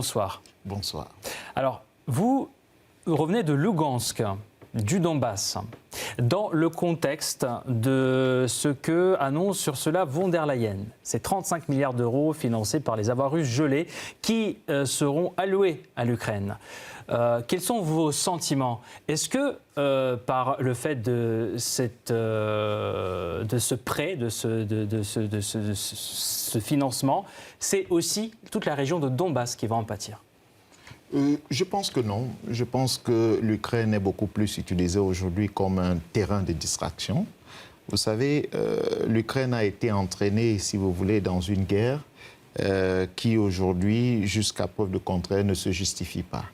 bonsoir. Bonsoir. Alors, vous revenez de Lugansk, du Donbass, dans le contexte de ce que annonce sur cela von der Leyen. C'est 35 milliards d'euros financés par les avoirs russes gelés qui seront alloués à l'Ukraine. Quels sont vos sentiments? Est-ce que par le fait de ce prêt, de ce financement, c'est aussi toute la région de Donbass qui va en pâtir? Je pense que non. Je pense que l'Ukraine est beaucoup plus utilisée aujourd'hui comme un terrain de distraction. Vous savez, l'Ukraine a été entraînée, si vous voulez, dans une guerre qui aujourd'hui, jusqu'à preuve de contraire, ne se justifie pas.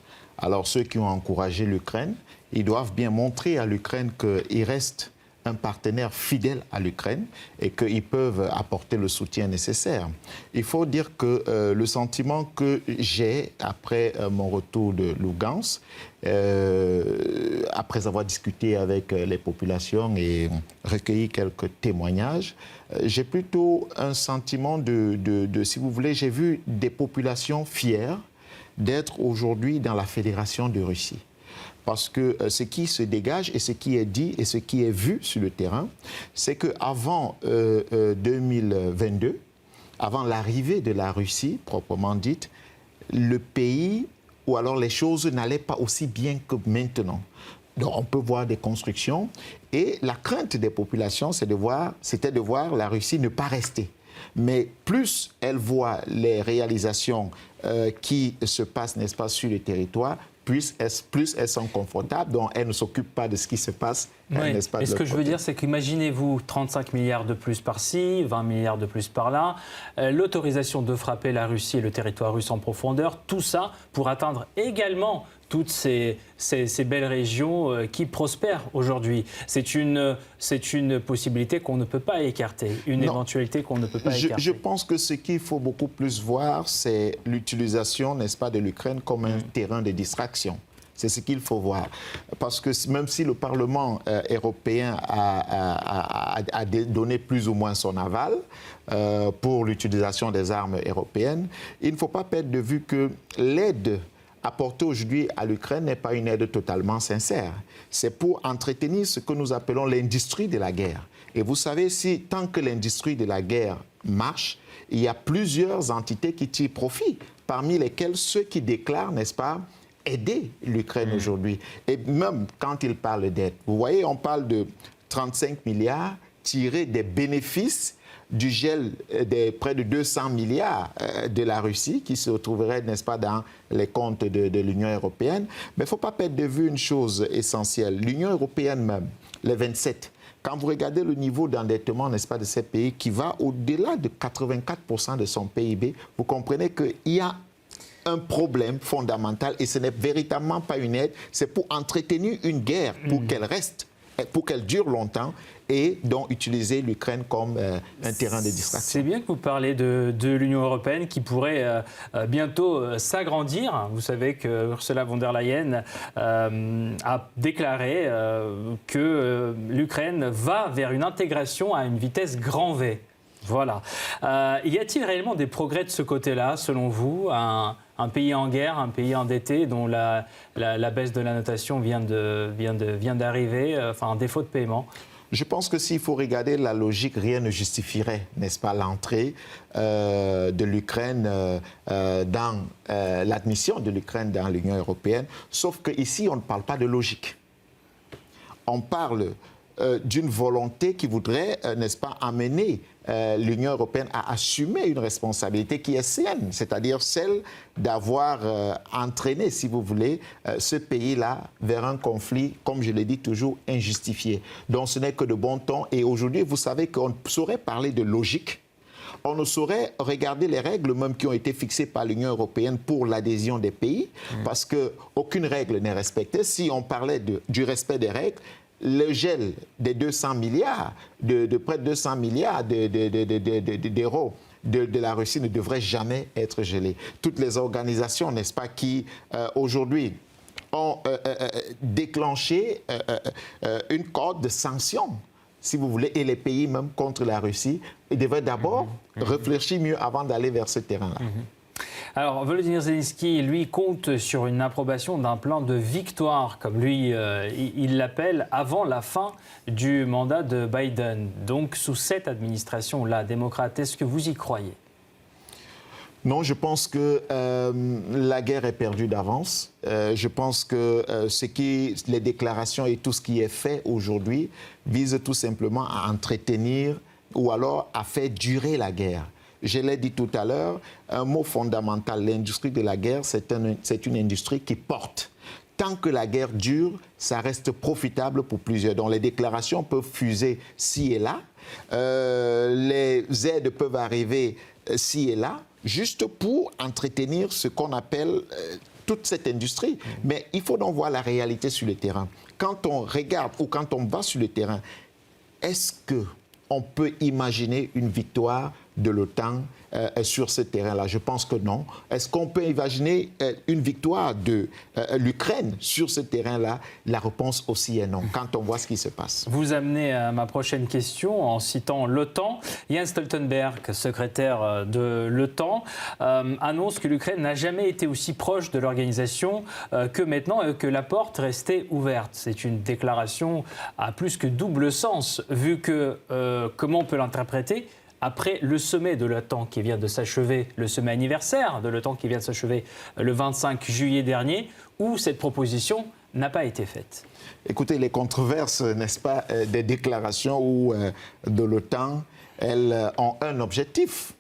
Alors ceux qui ont encouragé l'Ukraine, ils doivent bien montrer à l'Ukraine qu'ils restent un partenaire fidèle à l'Ukraine et qu'ils peuvent apporter le soutien nécessaire. Il faut dire que le sentiment que j'ai après mon retour de Lugansk, après avoir discuté avec les populations et recueilli quelques témoignages, j'ai plutôt un sentiment si vous voulez, j'ai vu des populations fières d'être aujourd'hui dans la Fédération de Russie. Parce que ce qui se dégage et ce qui est dit et ce qui est vu sur le terrain, c'est qu'avant 2022, avant l'arrivée de la Russie, proprement dite, le pays, ou alors les choses n'allaient pas aussi bien que maintenant. Donc on peut voir des constructions et la crainte des populations, c'était de voir la Russie ne pas rester. Mais plus elle voit les réalisations qui se passent, n'est-ce pas, sur le territoire, plus elles sont confortables, donc elles ne s'occupent pas de ce qui se passe, oui. n'est-ce pas. Et ce que je veux dire, c'est qu'imaginez-vous 35 milliards de plus par-ci, 20 milliards de plus par-là, l'autorisation de frapper la Russie et le territoire russe en profondeur, tout ça pour atteindre également toutes ces belles régions qui prospèrent aujourd'hui. C'est une possibilité qu'on ne peut pas écarter, une éventualité qu'on ne peut pas écarter. Je pense que ce qu'il faut beaucoup plus voir, c'est l'utilisation, n'est-ce pas, de l'Ukraine comme un terrain de distraction. C'est ce qu'il faut voir. Parce que même si le Parlement européen a donné plus ou moins son aval pour l'utilisation des armes européennes, il ne faut pas perdre de vue que l'aide apportée aujourd'hui à l'Ukraine n'est pas une aide totalement sincère. C'est pour entretenir ce que nous appelons l'industrie de la guerre. Et vous savez, tant que l'industrie de la guerre marche, il y a plusieurs entités qui tirent profit, parmi lesquelles ceux qui déclarent, n'est-ce pas, aider l'Ukraine aujourd'hui. Et même quand ils parlent d'aide, vous voyez, on parle de 35 milliards tirés des bénéfices du gel des près de 200 milliards de la Russie qui se retrouveraient, n'est-ce pas, dans les comptes de l'Union européenne. Mais il ne faut pas perdre de vue une chose essentielle. L'Union européenne même, les 27, quand vous regardez le niveau d'endettement, n'est-ce pas, de ces pays qui va au-delà de 84% de son PIB, vous comprenez qu'il y a un problème fondamental et ce n'est véritablement pas une aide, c'est pour entretenir une guerre, pour qu'elle reste, pour qu'elle dure longtemps et donc utiliser l'Ukraine comme un terrain de distraction. C'est bien que vous parlez de l'Union européenne qui pourrait bientôt s'agrandir. Vous savez que Ursula von der Leyen a déclaré que l'Ukraine va vers une intégration à une vitesse grand V. Voilà. Y a-t-il réellement des progrès de ce côté-là, selon vous? Un pays en guerre, un pays endetté dont la baisse de la notation vient d'arriver, enfin un défaut de paiement? Je pense que s'il faut regarder la logique, rien ne justifierait, n'est-ce pas, l'entrée de l'Ukraine dans l'admission de l'Ukraine dans l'Union européenne. Sauf qu'ici, on ne parle pas de logique. On parle d'une volonté qui voudrait, n'est-ce pas, amener l'Union européenne à assumer une responsabilité qui est saine, c'est-à-dire celle d'avoir entraîné, si vous voulez, ce pays-là vers un conflit, comme je l'ai dit toujours, injustifié. Donc ce n'est que de bon ton. Et aujourd'hui, vous savez qu'on saurait parler de logique. On ne saurait regarder les règles même qui ont été fixées par l'Union européenne pour l'adhésion des pays, parce qu'aucune règle n'est respectée. Si on parlait du respect des règles, le gel des 200 milliards, de près de 200 milliards d'euros de la Russie ne devrait jamais être gelé. Toutes les organisations, n'est-ce pas, qui aujourd'hui ont déclenché une corde de sanctions, si vous voulez, et les pays même contre la Russie, ils devraient d'abord réfléchir mieux avant d'aller vers ce terrain-là. Alors, Volodymyr Zelensky, lui, compte sur une approbation d'un plan de victoire, comme lui, il l'appelle, avant la fin du mandat de Biden. Donc, sous cette administration-là, démocrate, est-ce que vous y croyez ? Non, je pense que la guerre est perdue d'avance. Je pense que les déclarations et tout ce qui est fait aujourd'hui vise tout simplement à entretenir ou alors à faire durer la guerre. Je l'ai dit tout à l'heure, un mot fondamental, l'industrie de la guerre, c'est une industrie qui porte. Tant que la guerre dure, ça reste profitable pour plusieurs. Donc les déclarations peuvent fuser ci et là, les aides peuvent arriver ci et là, juste pour entretenir ce qu'on appelle toute cette industrie. Mais il faut donc voir la réalité sur le terrain. Quand on regarde ou quand on va sur le terrain, est-ce qu'on peut imaginer une victoire de l'OTAN sur ce terrain-là? Je pense que non. Est-ce qu'on peut imaginer une victoire de l'Ukraine sur ce terrain-là? La réponse aussi est non, quand on voit ce qui se passe. Vous amenez à ma prochaine question en citant l'OTAN. Jens Stoltenberg, secrétaire de l'OTAN, annonce que l'Ukraine n'a jamais été aussi proche de l'organisation que maintenant et que la porte restait ouverte. C'est une déclaration à plus que double sens, vu que, comment on peut l'interpréter ? Après le sommet de l'OTAN qui vient de s'achever, le sommet anniversaire de l'OTAN qui vient de s'achever le 25 juillet dernier, où cette proposition n'a pas été faite. Écoutez, les controverses, n'est-ce pas, des déclarations ou de l'OTAN, elles ont un objectif,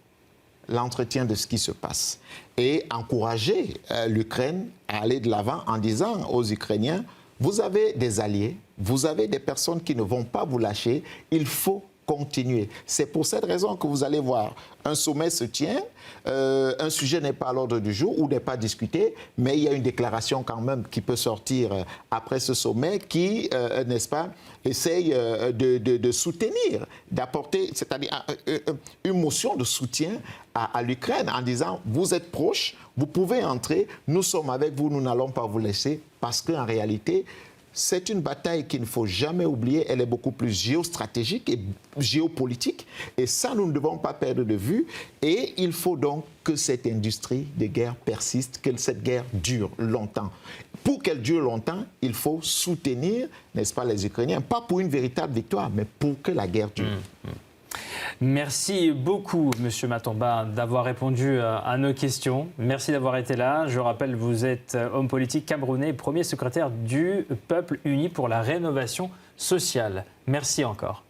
l'entretien de ce qui se passe. Et encourager l'Ukraine à aller de l'avant en disant aux Ukrainiens, vous avez des alliés, vous avez des personnes qui ne vont pas vous lâcher, il faut continuer. C'est pour cette raison que vous allez voir, un sommet se tient, un sujet n'est pas à l'ordre du jour ou n'est pas discuté, mais il y a une déclaration quand même qui peut sortir après ce sommet qui, n'est-ce pas, essaye de soutenir, d'apporter, c'est-à-dire une motion de soutien à l'Ukraine en disant, vous êtes proches, vous pouvez entrer, nous sommes avec vous, nous n'allons pas vous laisser, parce qu'en réalité, c'est une bataille qu'il ne faut jamais oublier. Elle est beaucoup plus géostratégique et géopolitique. Et ça, nous ne devons pas perdre de vue. Et il faut donc que cette industrie de guerre persiste, que cette guerre dure longtemps. Pour qu'elle dure longtemps, il faut soutenir, n'est-ce pas, les Ukrainiens. Pas pour une véritable victoire, mais pour que la guerre dure. Merci beaucoup, Monsieur Matomba, d'avoir répondu à nos questions. Merci d'avoir été là. Je rappelle, vous êtes homme politique camerounais, premier secrétaire du Peuple uni pour la rénovation sociale. Merci encore.